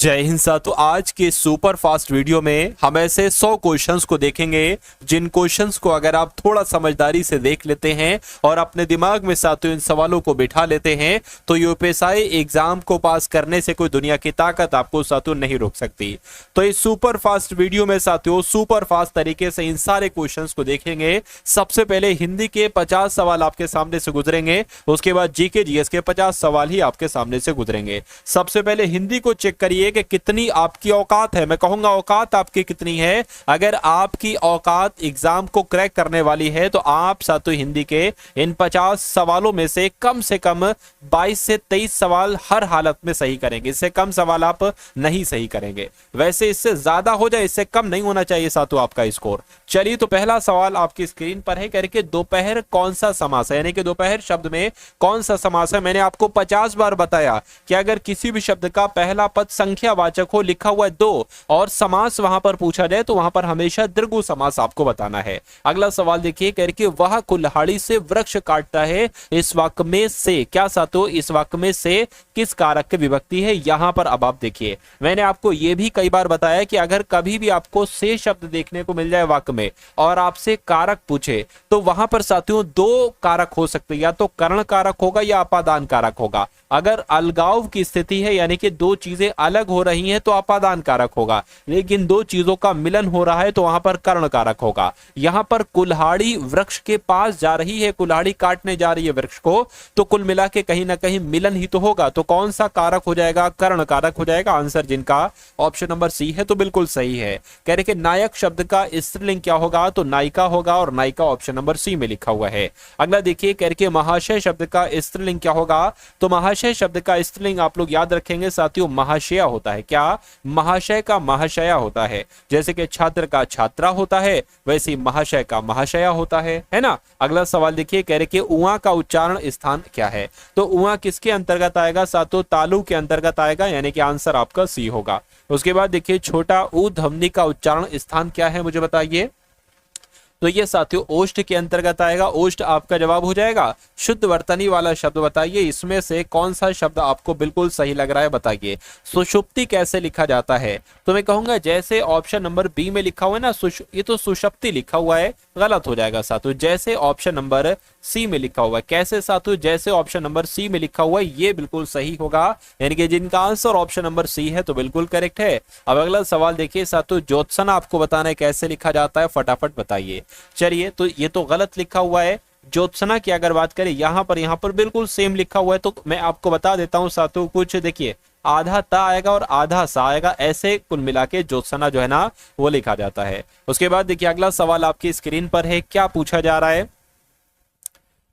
जय हिंद साथियों। आज के सुपर फास्ट वीडियो में हम ऐसे 100 क्वेश्चंस को देखेंगे जिन क्वेश्चंस को अगर आप थोड़ा समझदारी से देख लेते हैं और अपने दिमाग में साथियों इन सवालों को बिठा लेते हैं तो यूपीएससी एग्जाम को पास करने से कोई दुनिया की ताकत आपको साथियों नहीं रोक सकती। तो इस सुपर फास्ट वीडियो में साथियों सुपर फास्ट तरीके से इन सारे क्वेश्चंस को देखेंगे। सबसे पहले हिंदी के 50 सवाल आपके सामने से गुजरेंगे, उसके बाद जीके जीएस के 50 सवाल ही आपके सामने से गुजरेंगे। सबसे पहले हिंदी को चेक करिए कि कितनी आपकी औकात है। मैं कहूंगा औकात आपकी कितनी है। अगर आपकी औकात एग्जाम को क्रैक करने वाली है तो आप साथियों हिंदी के इन 50 सवालों में से कम 22 से 23 सवाल हर हालत में सही करेंगे। इससे कम सवाल आप नहीं सही करेंगे। वैसे इससे ज्यादा हो जाए, इससे कम नहीं होना चाहिए साथियों आपका स्कोर। चलिए तो पहला सवाल आपकी स्क्रीन पर है, करके दोपहर कौन सा समास है, यानी कि दोपहर शब्द में कौन सा समास है। मैंने आपको 50 बार बताया कि अगर किसी भी शब्द का पहला पद संख्यावाचक हो, लिखा हुआ है 2 और समास वहां पर पूछा जाए तो वहां पर हमेशा द्विगु समास आपको बताना है। अगला सवाल देखिए, करके वह कुल्हाड़ी से वृक्ष काटता है, इस वाक्य में से क्या साथियों, इस वाक्य में से किस कारक की विभक्ति है। यहां पर अब आप देखिए, मैंने आपको यह भी कई बार बताया कि अगर कभी भी आपको से शब्द देखने को मिल जाए वाक्य में और आपसे कारक पूछे तो वहां पर साथियों 2 कारक हो सकते हैं, या तो कर्ण कारक होगा या अपादान कारक होगा। अगर अलगाव की स्थिति है यानी कि 2 चीजें अलग हो रही हैं तो अपादान कारक होगा, लेकिन 2 चीजों का मिलन हो रहा है तो वहां पर कर्ण कारक होगा। यहां पर कुल्हाड़ी वृक्ष के पास जा रही है, कुल्हाड़ी काटने जा रही है वृक्ष को, तो कुल मिला के कहीं ना कहीं मिलन ही तो होगा। तो कौन सा कारक हो जाएगा, कर्ण कारक हो जाएगा। आंसर जिनका ऑप्शन नंबर सी है तो बिल्कुल सही है। कह रहे कि नायक शब्द का स्त्रीलिंग क्या होगा, तो नायिका होगा और नायिका ऑप्शन नंबर सी में लिखा हुआ है। अगला देखिए, कह रहे कि महाशय शब्द का स्त्रीलिंग क्या होगा, तो महाशय शब्द का स्त्रीलिंग आप लोग याद रखेंगे साथियों महाशया होता है। क्या, महाशय का महाशया होता है। जैसे कि छात्र का छात्रा होता है वैसे महाशय का महाशया होता है ना। अगला सवाल देखिए, कह रहे कि उआ का उच्चारण स्थान क्या है, तो उआ किसके अंतर्गत आएगा साथियों, तालु के अंतर्गत आएगा, यानी कि आंसर आपका सी होगा। उसके बाद देखिए, छोटा ऊ ध्वनि का उच्चारण स्थान क्या है मुझे बताइए, तो ये साथियों ओष्ठ के अंतर्गत आएगा। ओष्ठ आपका जवाब हो जाएगा। शुद्ध वर्तनी वाला शब्द बताइए, इसमें से कौन सा शब्द आपको बिल्कुल सही लग रहा है बताइए। सुषुप्ति कैसे लिखा जाता है, तो मैं कहूंगा जैसे ऑप्शन नंबर बी में लिखा हुआ है ना, ये तो सुषुप्ति लिखा हुआ है, गलत हो जाएगा साथियों। जैसे ऑप्शन नंबर सी में लिखा हुआ है, कैसे साथियों, जैसे ऑप्शन नंबर सी में लिखा हुआ है ये बिल्कुल सही होगा, यानी कि जिनका आंसर ऑप्शन नंबर सी है तो बिल्कुल करेक्ट है। अब अगला सवाल देखिए साथियों, ज्योत्सना आपको बताना है कैसे लिखा जाता है, फटाफट बताइए। चलिए, तो ये तो गलत लिखा हुआ है। ज्योत्सना की अगर बात करें यहाँ पर बिल्कुल सेम लिखा हुआ है, तो मैं आपको बता देता हूँ साथियों, कुछ देखिए आधा ता आएगा और आधा सा आएगा, ऐसे कुल मिला के ज्योत्सना जो है ना वो लिखा जाता है। उसके बाद देखिए अगला सवाल आपकी स्क्रीन पर है, क्या पूछा जा रहा है,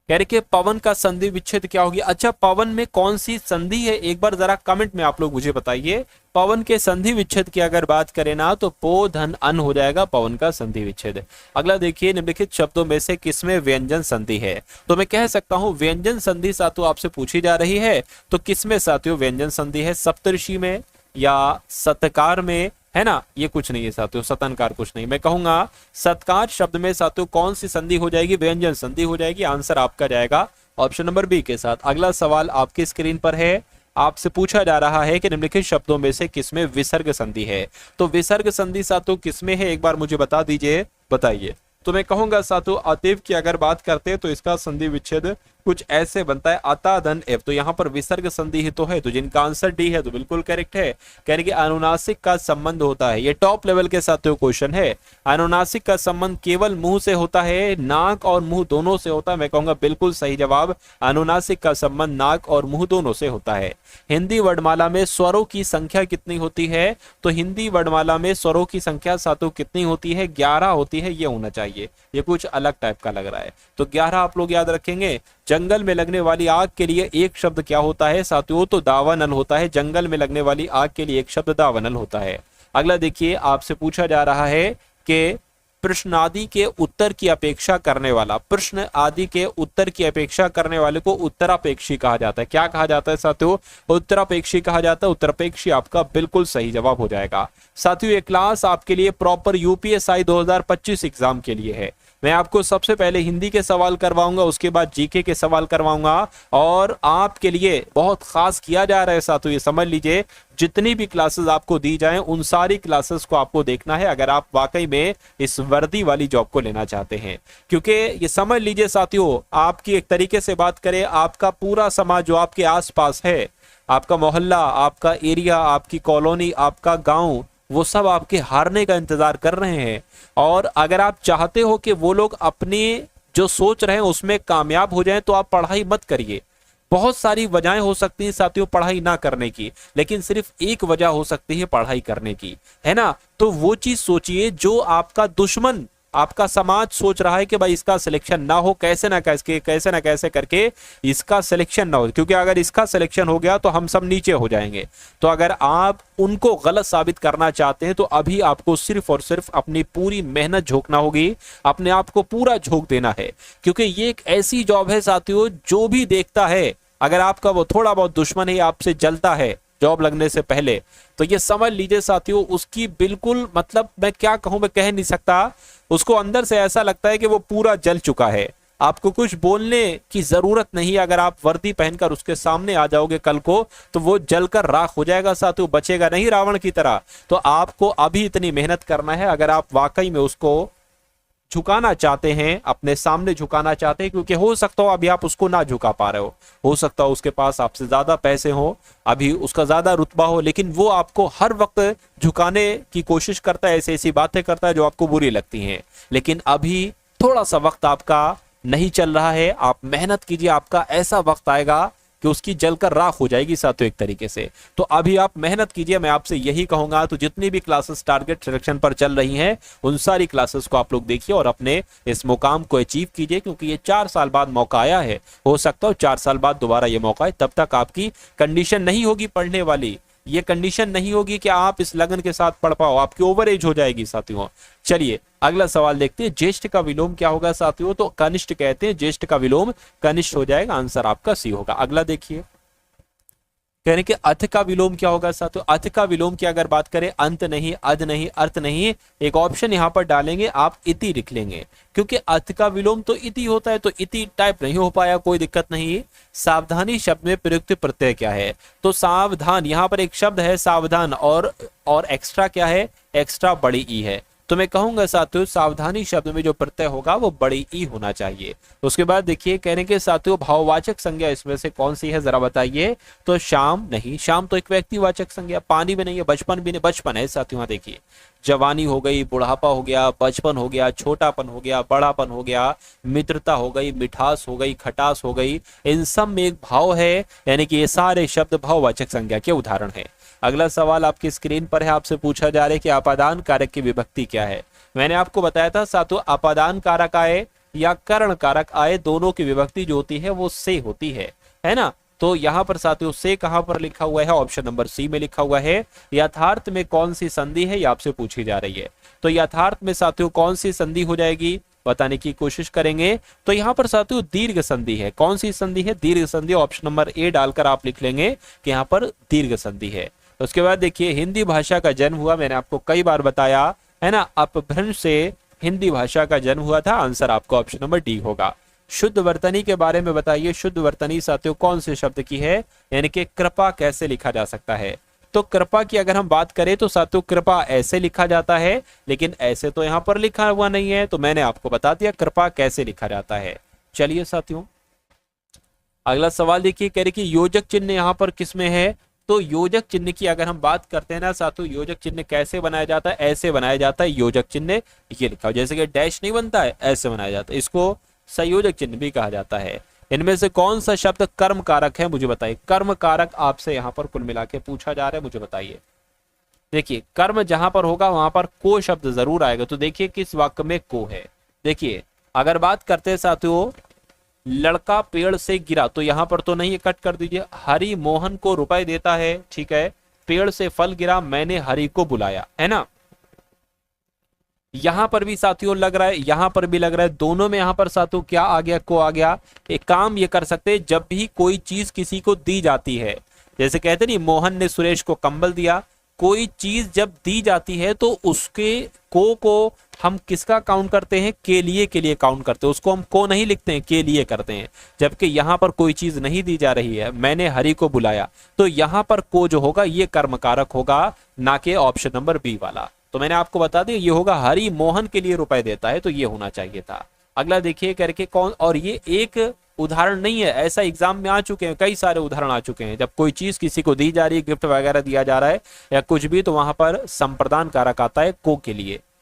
कह रहे कि पवन का संधि विच्छेद क्या होगी। अच्छा, पवन में कौन सी संधि है, एक बार जरा कमेंट में आप लोग मुझे बताइए। पवन के संधि विच्छेद की अगर बात करें ना तो पो धन अन हो जाएगा पवन का संधि विच्छेद। अगला देखिए, निम्नलिखित शब्दों में से किसमें व्यंजन संधि है, तो मैं कह सकता हूं व्यंजन संधि साथियों आपसे पूछी जा रही है तो किसमें साथियों व्यंजन संधि है, सप्तऋषि में या सत्कार में, है ना। ये कुछ नहीं है साथियों, सतनकार कुछ नहीं। मैं कहूंगा सत्कार शब्द में साथियों कौन सी संधि हो जाएगी, व्यंजन संधि हो जाएगी। आंसर आपका जाएगा ऑप्शन नंबर बी के साथ। अगला सवाल आपकी स्क्रीन पर है, आपसे पूछा जा रहा है कि निम्नलिखित शब्दों में से किसमें विसर्ग संधि है, तो विसर्ग संधि साथियों किसमें है एक बार मुझे बता दीजिए, बताइए। तो मैं कहूंगा साथियों अतीव की अगर बात करते हैं तो इसका संधि विच्छेद कुछ ऐसे बनता है, अता धन एव, तो यहाँ पर विसर्ग संधि ही तो है, तो जिनका आंसर डी है तो बिल्कुल करेक्ट है। कह रहे कि अनुनासिक का संबंध होता है, ये टॉप लेवल के साथियों क्वेश्चन है। अनुनासिक का संबंध केवल मुंह से होता है, नाक और मुंह दोनों से होता है। मैं कहूंगा बिल्कुल सही जवाब, अनुनासिक का संबंध नाक और मुंह दोनों से होता है। हिंदी वर्णमाला में स्वरों की संख्या कितनी होती है, तो हिंदी वर्णमाला में स्वरों की संख्या साथियों कितनी होती है, 11 होती है, ये होना चाहिए। ये कुछ अलग टाइप का लग रहा है, तो 11 आप लोग याद रखेंगे। जंगल में लगने वाली आग के लिए एक शब्द क्या होता है साथियों, तो दावानल होता है। जंगल में लगने वाली आग के लिए एक शब्द दावानल होता है। अगला देखिए, आपसे पूछा जा रहा है कि प्रश्न आदि के उत्तर की अपेक्षा करने वाला, प्रश्न आदि के उत्तर की अपेक्षा करने वाले को उत्तरापेक्षी कहा जाता है। क्या कहा जाता है साथियों, उत्तरापेक्षी कहा जाता है। उत्तरापेक्षी आपका बिल्कुल सही जवाब हो जाएगा। साथियों ये क्लास आपके लिए प्रॉपर यूपीएससी 2025 एग्जाम के लिए है। मैं आपको सबसे पहले हिंदी के सवाल करवाऊंगा, उसके बाद जीके के सवाल करवाऊंगा, और आपके लिए बहुत खास किया जा रहा है साथियों, ये समझ लीजिए जितनी भी क्लासेस आपको दी जाएं उन सारी क्लासेस को आपको देखना है अगर आप वाकई में इस वर्दी वाली जॉब को लेना चाहते हैं। क्योंकि ये समझ लीजिए साथियों, आपकी एक तरीके से बात करें, आपका पूरा समाज जो आपके आसपास है, आपका मोहल्ला, आपका एरिया, आपकी कॉलोनी, आपका गांव, वो सब आपके हारने का इंतजार कर रहे हैं। और अगर आप चाहते हो कि वो लोग अपनी जो सोच रहे हैं उसमें कामयाब हो जाएं, तो आप पढ़ाई मत करिए। बहुत सारी वजहें हो सकती हैं साथियों पढ़ाई ना करने की, लेकिन सिर्फ एक वजह हो सकती है पढ़ाई करने की, है ना। तो वो चीज सोचिए जो आपका दुश्मन, आपका समाज सोच रहा है कि भाई इसका सिलेक्शन ना हो, कैसे ना कैसे करके इसका सिलेक्शन ना हो, क्योंकि अगर इसका सिलेक्शन हो गया तो हम सब नीचे हो जाएंगे। तो अगर आप उनको गलत साबित करना चाहते हैं तो अभी आपको सिर्फ और सिर्फ अपनी पूरी मेहनत झोंकना होगी, अपने आप को पूरा झोंक देना है। क्योंकि ये एक ऐसी जॉब है साथियों, जो भी देखता है, अगर आपका वो थोड़ा बहुत दुश्मन है, आपसे जलता है जॉब लगने से पहले, तो ये समझ लीजिए साथियों उसकी बिल्कुल, मतलब मैं क्या कहूं, मैं कह नहीं सकता, उसको अंदर से ऐसा लगता है कि वो पूरा जल चुका है। आपको कुछ बोलने की जरूरत नहीं, अगर आप वर्दी पहनकर उसके सामने आ जाओगे कल को, तो वो जलकर राख हो जाएगा साथियों, बचेगा नहीं रावण की तरह। तो आपको अभी इतनी मेहनत करना है अगर आप वाकई में उसको झुकाना चाहते हैं, अपने सामने झुकाना चाहते हैं, क्योंकि हो सकता हो अभी आप उसको ना झुका पा रहे हो सकता हो उसके पास आपसे ज्यादा पैसे हो, अभी उसका ज्यादा रुतबा हो, लेकिन वो आपको हर वक्त झुकाने की कोशिश करता है, ऐसी ऐसी बातें करता है जो आपको बुरी लगती हैं। लेकिन अभी थोड़ा सा वक्त आपका नहीं चल रहा है, आप मेहनत कीजिए, आपका ऐसा वक्त आएगा कि उसकी जलकर राख हो जाएगी साथियों एक तरीके से। तो अभी आप मेहनत कीजिए, मैं आपसे यही कहूंगा। तो जितनी भी क्लासेस टारगेट सिलेक्शन पर चल रही हैं उन सारी क्लासेस को आप लोग देखिए और अपने इस मुकाम को अचीव कीजिए, क्योंकि ये 4 साल बाद मौका आया है, हो सकता हो 4 साल बाद दोबारा ये मौका है, तब तक आपकी कंडीशन नहीं होगी पढ़ने वाली, ये कंडीशन नहीं होगी कि आप इस लगन के साथ पढ़ पाओ, आपकी ओवर एज हो जाएगी साथियों। चलिए अगला सवाल देखते हैं, ज्येष्ठ का विलोम क्या होगा साथियों, तो कनिष्ठ कहते हैं, ज्येष्ठ का विलोम कनिष्ठ हो जाएगा, आंसर आपका सी होगा। अगला देखिए, कह रहे कि अथ का विलोम क्या होगा साथियों, अथ का विलोम की अगर बात करें, अंत नहीं, अध नहीं, अर्थ नहीं, एक ऑप्शन यहां पर डालेंगे, आप इति लिख लेंगे, क्योंकि अथ का विलोम तो इति होता है, तो इति टाइप नहीं हो पाया, कोई दिक्कत नहीं। सावधानी शब्द में प्रयुक्त प्रत्यय क्या है, तो सावधान, यहां पर एक शब्द है सावधान, और एक्स्ट्रा क्या है, एक्स्ट्रा बड़ी ई है, तो मैं कहूंगा साथियों सावधानी शब्द में जो प्रत्यय होगा वो बड़ी ई होना चाहिए। उसके बाद देखिए, कहने के साथियों भाववाचक संज्ञा इसमें से कौन सी है जरा बताइए, तो शाम नहीं, शाम तो एक व्यक्तिवाचक संज्ञा, पानी भी नहीं है, बचपन भी नहीं, बचपन है साथियों, देखिए जवानी हो गई, बुढ़ापा हो गया, बचपन हो गया, छोटापन हो गया, बड़ापन हो गया, मित्रता हो गई, मिठास हो गई, खटास हो गई, इन सब में एक भाव है, यानी कि ये सारे शब्द भाववाचक संज्ञा के उदाहरण है। अगला सवाल आपकी स्क्रीन पर है, आपसे पूछा जा रहा है कि अपादान कारक की विभक्ति क्या है। मैंने आपको बताया था साथियों, अपादान कारक आए या कर्ण कारक आए, दोनों की विभक्ति जो होती है वो से होती है ना। तो यहाँ पर साथियों से कहां पर लिखा हुआ है, ऑप्शन नंबर सी में लिखा हुआ है। यथार्थ में कौन सी संधि है, ये आपसे पूछी जा रही है। तो यथार्थ में साथियों कौन सी संधि हो जाएगी, बताने की कोशिश करेंगे। तो यहाँ पर साथियों दीर्घ संधि है, कौन सी संधि है, दीर्घ संधि, ऑप्शन नंबर ए डालकर आप लिख लेंगे कि यहाँ पर दीर्घ संधि है। उसके बाद देखिए, हिंदी भाषा का जन्म हुआ, मैंने आपको कई बार बताया है ना, अपभ्रंश से हिंदी भाषा का जन्म हुआ था, आंसर आपको ऑप्शन नंबर डी होगा। शुद्ध वर्तनी के बारे में बताइए, शुद्ध वर्तनी साथियों कौन से शब्द की है, यानी कि कृपा कैसे लिखा जा सकता है। तो कृपा की अगर हम बात करें तो साथियों कृपा ऐसे लिखा जाता है, लेकिन ऐसे तो यहाँ पर लिखा हुआ नहीं है, तो मैंने आपको बता दिया कृपा कैसे लिखा जाता है। चलिए साथियों अगला सवाल देखिए, कह रहे कि योजक चिन्ह यहाँ पर किसमें है, तो योजक चिन्ह की अगर हम बात करते हैं ना साथियों, योजक चिन्ह कैसे बनाया जाता है, ऐसे बनाया जाता है योजक चिन्ह, ये लिखा हो, जैसे कि डैश नहीं बनता है, ऐसे बनाया जाता है, इसको संयोजक चिन्ह भी कहा जाता है। इनमें से कौन सा शब्द कर्म कारक है, मुझे बताइए, कर्म कारक आपसे यहाँ पर कुल मिला के पूछा जा रहा है, मुझे बताइए। देखिए कर्म जहां पर होगा वहां पर को शब्द जरूर आएगा, तो देखिए किस वाक्य में को है। देखिए अगर बात करते हैं साथियों, लड़का पेड़ से गिरा, तो यहां पर तो नहीं, कट कर दीजिए। हरि मोहन को रुपए देता है, ठीक है, पेड़ से फल गिरा, मैंने हरि को बुलाया, है ना। यहां पर भी साथियों लग रहा है, यहां पर भी लग रहा है, दोनों में यहां पर साथियों क्या आ गया, को आ गया। एक काम ये कर सकते हैं, जब भी कोई चीज किसी को दी जाती है, जैसे कहते नहीं मोहन ने सुरेश को कंबल दिया, कोई चीज जब दी जाती है तो उसके को हम किसका काउंट करते हैं, के लिए काउंट करते हैं, उसको हम को नहीं लिखते हैं, के लिए करते हैं। जबकि यहां पर कोई चीज नहीं दी जा रही है, मैंने हरि को बुलाया, तो यहां पर को जो होगा ये कर्मकारक होगा, ना कि ऑप्शन नंबर बी वाला। तो मैंने आपको बता दिया ये होगा हरि मोहन के लिए रुपए देता है, तो ये होना चाहिए था। अगला देखिए करके कौन, और ये एक उदाहरण नहीं है, ऐसा एग्जाम में आ चुके हैं, कई सारे उदाहरण आ चुके हैं। जब कोई चीज किसी को दी जा रही है, गिफ्ट वगैरह दिया जा रहा है या कुछ भी, तो वहां पर संप्रदान कारक आता है को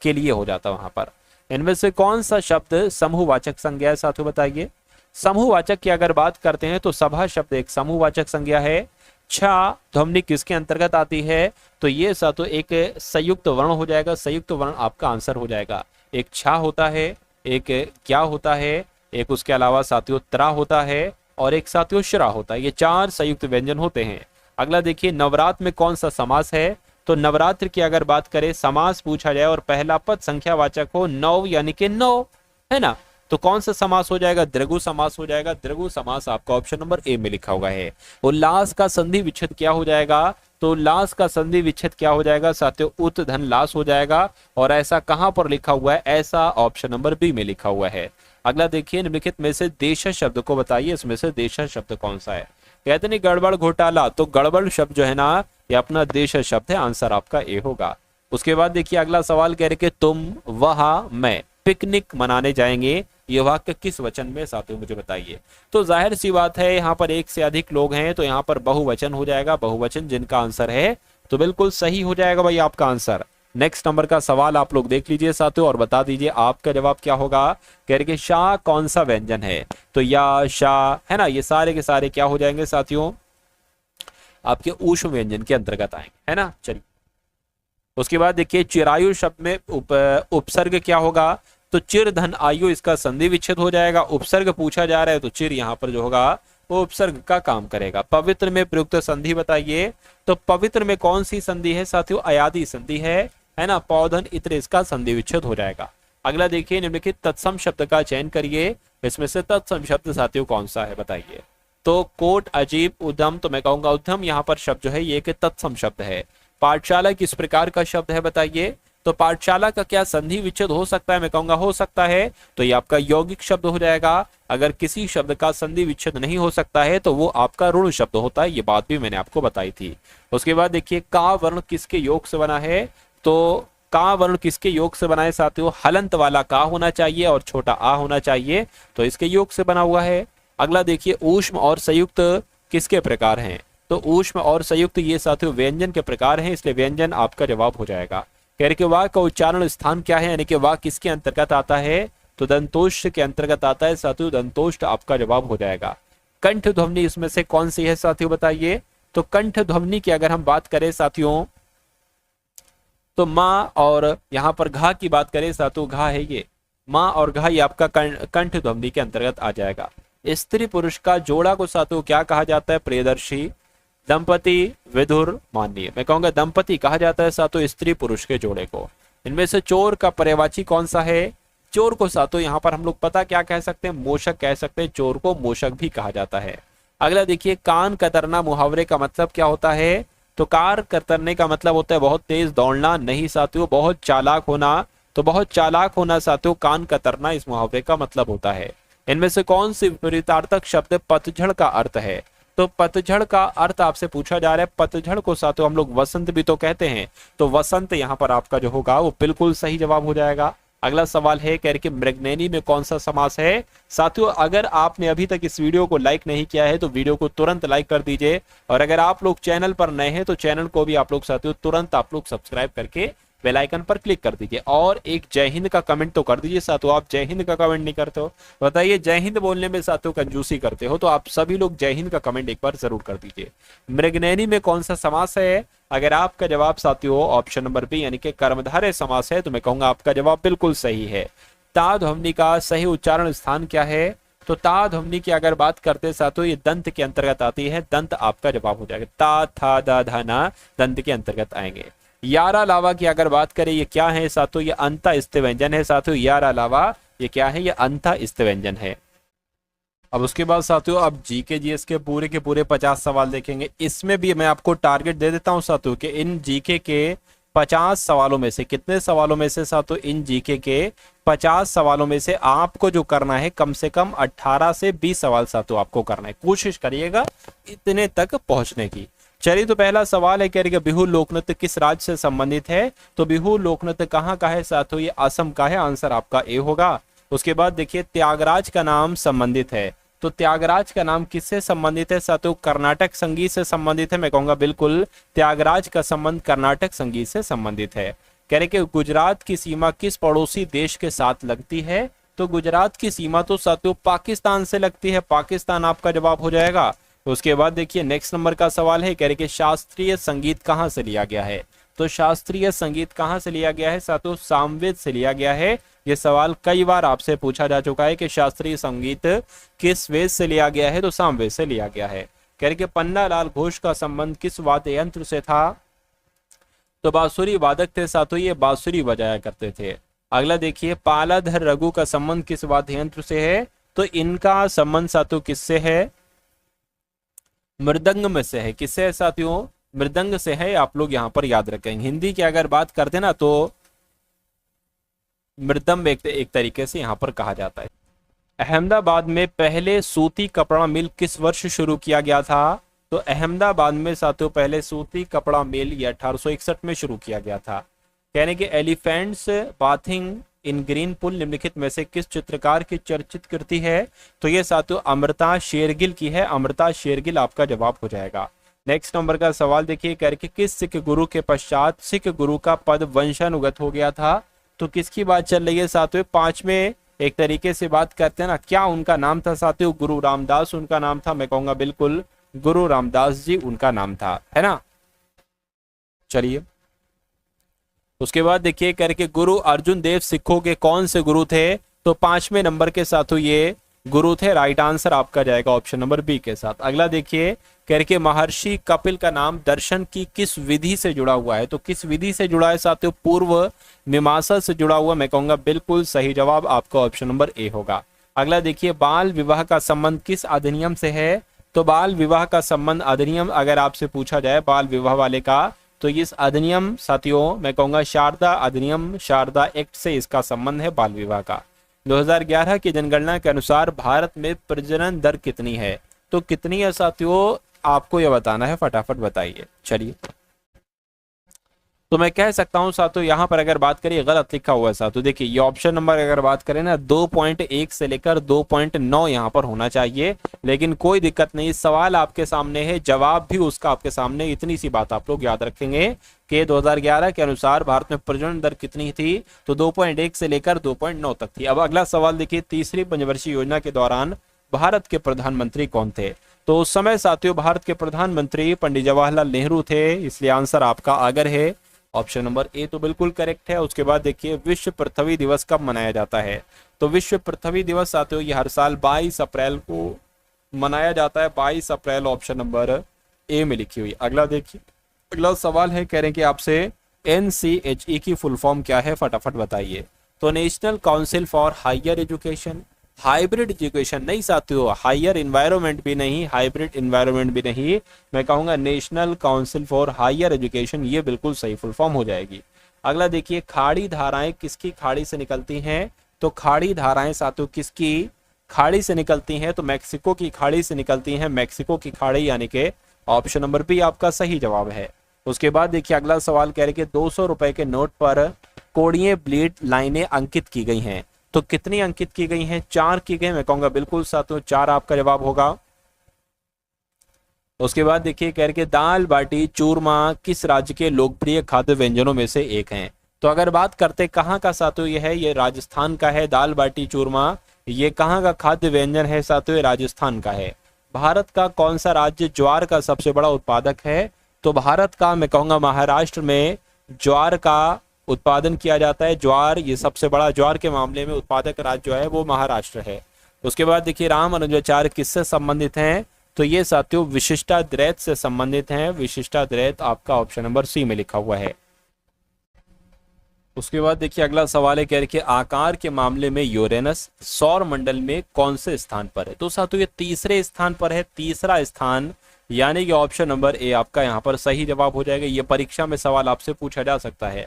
के लिए हो जाता है वहां पर। इनमें से कौन सा शब्द समूहवाचक संज्ञा है साथियों, बताइए। समूहवाचक की अगर बात करते हैं तो सभा शब्द एक समूहवाचक संज्ञा है। छा ध्वनि किसके अंतर्गत आती है, तो ये साथियों एक संयुक्त वर्ण हो जाएगा, संयुक्त वर्ण आपका आंसर हो जाएगा। एक छा होता है, एक क्या होता है, एक उसके अलावा साथियों त्रा होता है, और एक साथियों श्रा होता है। ये 4 संयुक्त व्यंजन होते हैं। अगला देखिए नवरात्र में कौन सा समास है, तो नवरात्र की अगर बात करें, समास पूछा जाए और पहला पद संख्यावाचक हो, नव यानी कि 9 है ना, तो कौन सा समास हो जाएगा, द्विगु समास हो जाएगा। द्विगु समास आपका ऑप्शन नंबर ए में लिखा हुआ है। उल्लास का संधि विच्छेद क्या हो जाएगा, तो उल्लास का संधि विच्छेद क्या हो जाएगा साथियों, उत धन लास हो जाएगा। और ऐसा कहां पर लिखा हुआ है, ऐसा ऑप्शन नंबर बी में लिखा हुआ है। अगला देखिए निम्नलिखित में से देश शब्द को बताइए, इसमें से देश शब्द कौन सा है। कहते नहीं गड़बड़ घोटाला, तो गड़बड़ शब्द जो है ना ये अपना देश शब्द है, आंसर आपका ए होगा। उसके बाद देखिए अगला सवाल कह रहे कि तुम वह मैं पिकनिक मनाने जाएंगे, ये वाक्य किस वचन में साथियों मुझे बताइए। तो जाहिर सी बात है यहाँ पर एक से अधिक लोग हैं, तो यहाँ पर बहुवचन हो जाएगा, बहुवचन जिनका आंसर है, तो बिल्कुल सही हो जाएगा भाई आपका आंसर। नेक्स्ट नंबर का सवाल आप लोग देख लीजिए साथियों और बता दीजिए आपका जवाब क्या होगा। कह रहे कि शाह कौन सा व्यंजन है, तो या शाह है ना, ये सारे के सारे क्या हो जाएंगे साथियों, आपके ऊष्म व्यंजन के अंतर्गत आएंगे, है ना। चलिए उसके बाद देखिए चिरायु शब्द में उपसर्ग क्या होगा, तो चिर धन आयु इसका संधि विच्छेद हो जाएगा। उपसर्ग पूछा जा रहा है तो चिर यहाँ पर जो होगा वो उपसर्ग का काम करेगा। पवित्र में प्रयुक्त संधि बताइए, तो पवित्र में कौन सी संधि है साथियों, अयादि संधि है ना, पौधन इत्र इसका संधि विच्छेद हो जाएगा। अगला देखिए निम्नलिखित तत्सम शब्द का चयन करिए, इसमें से तत्सम शब्द साथियों कौन सा है बताइए। तो कोट अजीब उद्यम, तो मैं कहूंगा उद्यम यहाँ पर शब्द जो है ये एक तत्सम शब्द है। पाठशाला किस प्रकार का शब्द है बताइए, तो पाठशाला का क्या संधि विच्छेद हो सकता है, मैं कहूंगा हो सकता है, तो ये आपका यौगिक शब्द हो जाएगा। अगर किसी शब्द का संधि विच्छेद नहीं हो सकता है तो वो आपका ऋण शब्द होता है, ये बात भी मैंने आपको बताई थी। उसके बाद देखिए का वर्ण किसके योग से बना है, तो का वर्ण किसके योग से बना है साथियों, हलंत वाला का होना चाहिए और छोटा आ होना चाहिए, तो इसके योग से बना हुआ है। अगला देखिए ऊष्म और संयुक्त किसके प्रकार हैं, तो ऊष्म और संयुक्त ये साथियों व्यंजन के प्रकार हैं, इसलिए व्यंजन आपका जवाब हो जाएगा। कह रहे कि वाक का उच्चारण स्थान क्या है, यानी कि वाक किसके अंतर्गत आता है, तो दंतोष्ठ के अंतर्गत आता है साथियों, दंतोष्ठ आपका जवाब हो जाएगा। कंठ ध्वनि इसमें से कौन सी है साथियों बताइए, तो कंठ ध्वनि की अगर हम बात करें साथियों, तो माँ और यहाँ पर घा की बात करें साथियों, घा है ये, माँ और घा ये आपका कंठ ध्वनि के अंतर्गत आ जाएगा। स्त्री पुरुष का जोड़ा को साथियों क्या कहा जाता है, प्रियदर्शी, दंपति, विधुर, माननीय। मैं कहूंगा दंपति कहा जाता है साथियों स्त्री पुरुष के जोड़े को। इनमें से चोर का पर्यायवाची कौन सा है, चोर को साथियों यहाँ पर हम लोग पता क्या कह सकते हैं, मोशक कह सकते हैं, चोर को मोशक भी कहा जाता है। अगला देखिए कान कतरना मुहावरे का मतलब क्या होता है, तो कार कतरने का मतलब होता है बहुत तेज दौड़ना, नहीं साथियों बहुत चालाक होना, तो बहुत चालाक होना साथियों कान कतरना इस मुहावरे का मतलब होता है। इनमें से कौन सी विपरीतार्थक शब्द पतझड़ का अर्थ है, तो पतझड़ का अर्थ आपसे पूछा जा रहा है। पतझड़ को साथियों हम लोग वसंत भी तो कहते हैं, तो वसंत यहाँ पर आपका जो होगा वो बिल्कुल सही जवाब हो जाएगा। अगला सवाल है कह रहे कि मृगनयनी में कौन सा समास है साथियों। अगर आपने अभी तक इस वीडियो को लाइक नहीं किया है तो वीडियो को तुरंत लाइक कर दीजिए, और अगर आप लोग चैनल पर नए हैं तो चैनल को भी आप लोग साथियों तुरंत आप लोग सब्सक्राइब करके बेल आइकन पर क्लिक कर दीजिए, और एक जय हिंद का कमेंट तो कर दीजिए साथियों। आप जय हिंद का कमेंट नहीं करते हो, बताइए जय हिंद बोलने में साथियों कंजूसी करते हो, तो आप सभी लोग जय हिंद का कमेंट एक बार जरूर कर दीजिए। मृगनयनी में कौन सा समास है, अगर आपका जवाब साथियों ऑप्शन नंबर बी यानी कि कर्मधारय समास है, तो मैं कहूंगा आपका जवाब बिल्कुल सही है। ता ध्वनि का सही उच्चारण स्थान क्या है, तो ता ध्वनि की अगर बात करते साथियों ये दंत के अंतर्गत आती है, दंत आपका जवाब हो जाएगा। ता था दा धा ना दंत के अंतर्गत आएंगे। यारा लावा की अगर बात करें ये क्या है साथियों, ये अंता इस्त व्यंजन है साथियों। यारा लावा ये क्या है, ये अंता इस्त व्यंजन है। अब उसके बाद साथियों अब जीके जीएस के पूरे 50 सवाल देखेंगे। इसमें भी मैं आपको टारगेट दे देता हूं साथियों कि इन जीके के 50 सवालों में से कितने सवालों में से साथियों इन जीके के 50 सवालों में से आपको जो करना है कम से कम 18 से 20 सवाल साथियों आपको करना है। कोशिश करिएगा इतने तक पहुंचने की। चलिए तो पहला सवाल है, कह रही है बिहू लोकनृत्य किस राज्य से संबंधित है? तो बिहू लोकनृत्य कहाँ का है साथियों? ये असम का है, आंसर आपका ए होगा। उसके बाद देखिए त्यागराज का नाम संबंधित है, तो त्यागराज का नाम किससे संबंधित है साथियों? कर्नाटक संगीत से संबंधित है। मैं कहूंगा बिल्कुल त्यागराज का संबंध कर्नाटक संगीत से संबंधित है। कह रहे कि गुजरात की सीमा किस पड़ोसी देश के साथ लगती है? तो गुजरात की सीमा तो साथियों पाकिस्तान से लगती है, पाकिस्तान आपका जवाब हो जाएगा। उसके बाद देखिए नेक्स्ट नंबर का सवाल है, कह रहे कि शास्त्रीय संगीत कहाँ से लिया गया है? तो शास्त्रीय संगीत कहाँ से लिया गया है साथियों? सामवेद से लिया गया है। ये सवाल कई बार आपसे पूछा जा चुका है कि शास्त्रीय संगीत किस वेद से लिया गया है? तो सामवेद से लिया गया है। कह रहे कि पन्नालाल घोष का संबंध किस वाद्य यंत्र से था? तो बांसुरी वादक थे साथियों, ये बांसुरी बजाया करते थे। अगला देखिए पालाधर रघु का संबंध किस वाद्य यंत्र से है? तो इनका संबंध साथियों किससे है? मृदंग में से है। किससे है साथियों? मृदंग से है। आप लोग यहां पर याद रखेंगे। हिंदी की अगर बात करते ना तो मृदम एक तरीके से यहां पर कहा जाता है। अहमदाबाद में पहले सूती कपड़ा मिल किस वर्ष शुरू किया गया था? तो अहमदाबाद में साथियों पहले सूती कपड़ा मिल ये 1861 में शुरू किया गया था। कहने के एलिफेंट्स बाथिंग इन ग्रीन पुल निम्नलिखित में से किस चित्रकार की चर्चित कृति है? तो ये साथियों अमृता शेरगिल की है। अमृता शेरगिल आपका जवाब हो जाएगा। नेक्स्ट नंबर का सवाल देखिए, करके किस सिख गुरु के पश्चात सिख गुरु का पद वंशानुगत हो गया था? तो किसकी बात चल रही है साथियों? 5वें एक तरीके से बात करते हैं ना, क्या उनका नाम था साथियों? गुरु रामदास उनका नाम था। मैं कहूंगा बिल्कुल गुरु रामदास जी उनका नाम था, है ना। चलिए उसके बाद देखिए करके गुरु अर्जुन देव सिखों के कौन से गुरु थे? तो 5वें नंबर के साथियों ये गुरु थे। राइट आंसर आपका जाएगा ऑप्शन नंबर बी के साथ। अगला देखिए करके महर्षि कपिल का नाम दर्शन की किस विधि से जुड़ा हुआ है? तो किस विधि से जुड़ा है साथियों? पूर्व मीमांसा से जुड़ा हुआ। मैं कहूंगा बिल्कुल सही जवाब आपका ऑप्शन नंबर ए होगा। अगला देखिए बाल विवाह का संबंध किस अधिनियम से है? तो बाल विवाह का संबंध अधिनियम अगर आपसे पूछा जाए बाल विवाह वाले का, तो इस अधिनियम साथियों मैं कहूंगा शारदा अधिनियम, शारदा एक्ट से इसका संबंध है बाल विवाह का। 2011 की जनगणना के अनुसार भारत में प्रजनन दर कितनी है? तो कितनी है साथियों आपको यह बताना है, फटाफट बताइए। चलिए तो मैं कह सकता हूं साथियों यहां पर अगर बात करिए गलत लिखा हुआ है साथियों। देखिए ये ऑप्शन नंबर अगर बात करें ना 2.1 से लेकर 2.9 यहां पर होना चाहिए, लेकिन कोई दिक्कत नहीं। सवाल आपके सामने है, जवाब भी उसका आपके सामने। इतनी सी बात आप लोग याद रखेंगे कि 2011 के अनुसार भारत में प्रजनन दर कितनी थी? तो 2.1 से लेकर 2.9 तक थी। अब अगला सवाल देखिए, तीसरी पंचवर्षीय योजना के दौरान भारत के प्रधानमंत्री कौन थे? तो उस समय साथियों भारत के प्रधानमंत्री पंडित जवाहरलाल नेहरू थे, इसलिए आंसर आपका अगर है ऑप्शन नंबर ए तो बिल्कुल करेक्ट है। उसके बाद देखिए विश्व पृथ्वी दिवस कब मनाया जाता है? तो विश्व पृथ्वी दिवस साथियों ये हर साल 22 अप्रैल को मनाया जाता है। 22 अप्रैल ऑप्शन नंबर ए में लिखी हुई। अगला देखिए अगला सवाल है, कह रहे हैं कि आपसे NCHE की फुल फॉर्म क्या है, फटाफट बताइए। तो national council for higher education, hybrid education नहीं साथियों, हायर इन्वायरमेंट भी नहीं, हाइब्रिड इन्वायरमेंट भी नहीं, मैं कहूंगा national council for higher education, ये बिल्कुल सही फुल फॉर्म हो जाएगी। अगला देखिए खाड़ी धाराएं किसकी खाड़ी से निकलती हैं? तो खाड़ी धाराएं साथियों किसकी खाड़ी से निकलती हैं? तो मैक्सिको की खाड़ी से निकलती हैं। मैक्सिको की खाड़ी यानी कि ऑप्शन नंबर बी आपका सही जवाब है। उसके बाद देखिए अगला सवाल कह रहे कि 200 रुपए के नोट पर कोणीय ब्लीड लाइनें अंकित की गई हैं। तो कितनी अंकित की गई हैं? 4 की गई। मैं कहूंगा बिल्कुल साथियों 4 आपका जवाब होगा। उसके बाद देखिए कह रहे कि दाल बाटी चूरमा किस राज्य के लोकप्रिय खाद्य व्यंजनों में से एक हैं? तो अगर बात करते कहाँ का साथियों ये है, ये राजस्थान का है। दाल बाटी चूरमा ये कहाँ का खाद्य व्यंजन है साथियों? राजस्थान का है। भारत का कौन सा राज्य ज्वार का सबसे बड़ा उत्पादक है? तो भारत का मैं कहूंगा महाराष्ट्र में ज्वार का उत्पादन किया जाता है। ज्वार ये सबसे बड़ा ज्वार के मामले में उत्पादक राज्य जो है वो महाराष्ट्र है। उसके बाद देखिए रामानुजाचार्य किससे संबंधित हैं? तो ये साथियों विशिष्टाद्वैत से संबंधित हैं। विशिष्टाद्वैत आपका ऑप्शन नंबर सी में लिखा हुआ है। उसके बाद देखिए अगला सवाल है, कह रहे कि आकार के मामले में यूरेनस सौर मंडल में कौन से स्थान पर है। तो साथियों ये तीसरे स्थान पर है, तीसरा स्थान, यानी कि ऑप्शन नंबर ए आपका यहाँ पर सही जवाब हो जाएगा। ये परीक्षा में सवाल आपसे पूछा जा सकता है।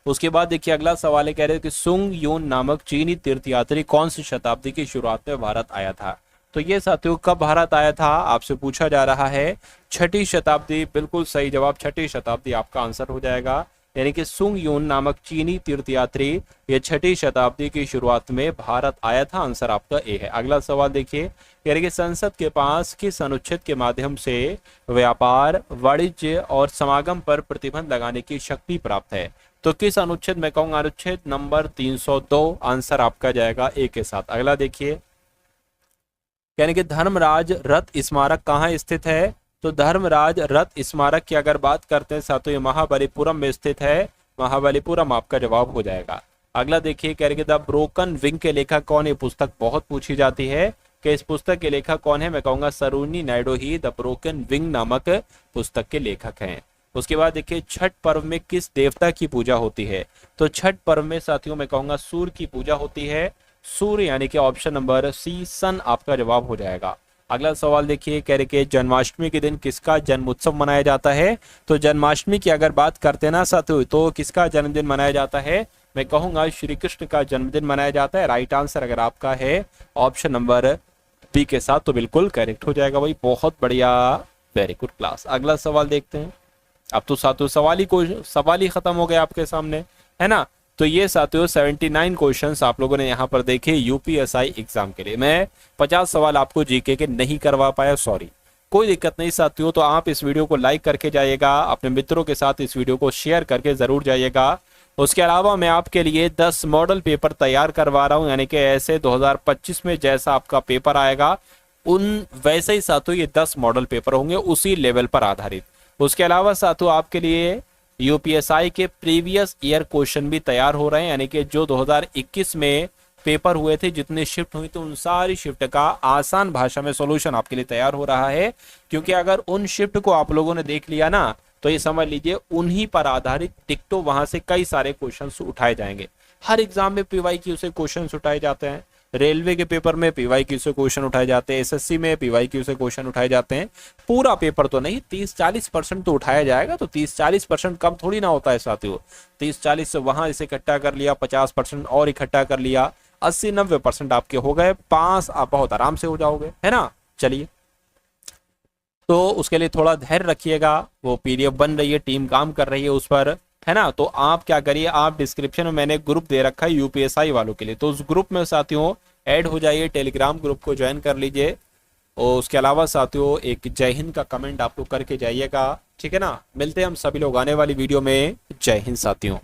उसके बाद देखिए अगला सवाल है, कह रहे हैं कि सुंग यून नामक चीनी तीर्थयात्री कौन सी शताब्दी की शुरुआत में भारत आया था। तो ये साथियों कब भारत आया था आपसे पूछा जा रहा है, छठी शताब्दी, बिल्कुल सही जवाब, छठी शताब्दी आपका आंसर हो जाएगा। यानी कि सुंग यून नामक चीनी तीर्थयात्री ये छठी शताब्दी की शुरुआत में भारत आया था, आंसर आपका ए है। अगला सवाल देखिए, कह रहे कि संसद के पास किस अनुच्छेद के माध्यम से व्यापार, वाणिज्य और समागम पर प्रतिबंध लगाने की शक्ति प्राप्त है। तो किस अनुच्छेद में कहूंगा, अनुच्छेद नंबर 302, आंसर आपका जाएगा ए के साथ। अगला देखिए, यानी कि धर्मराज रथ स्मारक कहाँ स्थित है। तो धर्मराज रथ स्मारक की अगर बात करते हैं साथियों, ये महाबलीपुरम में स्थित है, महाबलीपुरम आपका जवाब हो जाएगा। अगला देखिए, कह रहे कि द ब्रोकन विंग के लेखक कौन है। पुस्तक बहुत पूछी जाती है कि इस पुस्तक के लेखक कौन है, मैं कहूंगा सरोजिनी नायडू ही द ब्रोकन विंग नामक पुस्तक के लेखक हैं। उसके बाद देखिए, छठ पर्व में किस देवता की पूजा होती है। तो छठ पर्व में साथियों मैं कहूंगा सूर्य की पूजा होती है, सूर्य, यानी कि ऑप्शन नंबर सी सन आपका जवाब हो जाएगा। अगला सवाल देखिए, कह रहे कि जन्माष्टमी के दिन किसका जन्म उत्सव मनाया जाता है। तो जन्माष्टमी की अगर बात करते हैं ना साथियों, तो किसका जन्मदिन मनाया जाता है, मैं कहूंगा श्री कृष्ण का जन्मदिन मनाया जाता है। राइट आंसर अगर आपका है ऑप्शन नंबर बी के साथ, तो बिल्कुल करेक्ट हो जाएगा भाई, बहुत बढ़िया, वेरी गुड क्लास। अगला सवाल देखते हैं। अब तो साथियों सवाल ही खत्म हो गया आपके सामने, है ना। तो ये साथियों 79 क्वेश्चंस आप लोगों ने यहाँ पर देखे यूपीएसआई एग्जाम के लिए। मैं 50 सवाल आपको जीके के नहीं करवा पाया, सॉरी, कोई दिक्कत नहीं साथियों। तो आप इस वीडियो को लाइक करके जाइएगा, अपने मित्रों के साथ इस वीडियो को शेयर करके जरूर जाइएगा। उसके अलावा मैं आपके लिए 10 मॉडल पेपर तैयार करवा रहा हूँ, यानी कि ऐसे 2025 में जैसा आपका पेपर आएगा उन वैसे ही साथियों ये 10 मॉडल पेपर होंगे उसी लेवल पर आधारित। उसके अलावा साथियों आपके लिए यूपीएसआई के प्रीवियस ईयर क्वेश्चन भी तैयार हो रहे हैं, यानी कि जो 2021 में पेपर हुए थे, जितने शिफ्ट हुई थी उन सारी शिफ्ट का आसान भाषा में सॉल्यूशन आपके लिए तैयार हो रहा है। क्योंकि अगर उन शिफ्ट को आप लोगों ने देख लिया ना, तो ये समझ लीजिए उन्हीं पर आधारित टिकटो वहां से कई सारे क्वेश्चन उठाए जाएंगे। हर एग्जाम में पीवाईक्यू से क्वेश्चन उठाए जाते हैं, रेलवे के पेपर में पीवाईक्यू से क्वेश्चन उठाए जाते हैं, एसएससी में पीवाईक्यू से क्वेश्चन उठाए जाते हैं। पूरा पेपर तो नहीं, 30-40% तो उठाया जाएगा। तो 30-40% कम थोड़ी ना होता है साथियों, 30-40 से वहां इसे इकट्ठा कर लिया, 50% और इकट्ठा कर लिया, 80-90% आपके हो गए, पास आप बहुत आराम से हो जाओगे, है ना। चलिए, तो उसके लिए थोड़ा धैर्य रखिएगा, वो पीडीएफ बन रही है, टीम काम कर रही है उस पर, है ना। तो आप क्या करिए, आप डिस्क्रिप्शन में मैंने ग्रुप दे रखा है यूपीएसआई वालों के लिए, तो उस ग्रुप में साथियों ऐड हो जाइए, टेलीग्राम ग्रुप को ज्वाइन कर लीजिए। और उसके अलावा साथियों एक जय हिंद का कमेंट आप लोग करके जाइएगा, ठीक है ना। मिलते हैं हम सभी लोग आने वाली वीडियो में। जय हिंद साथियों।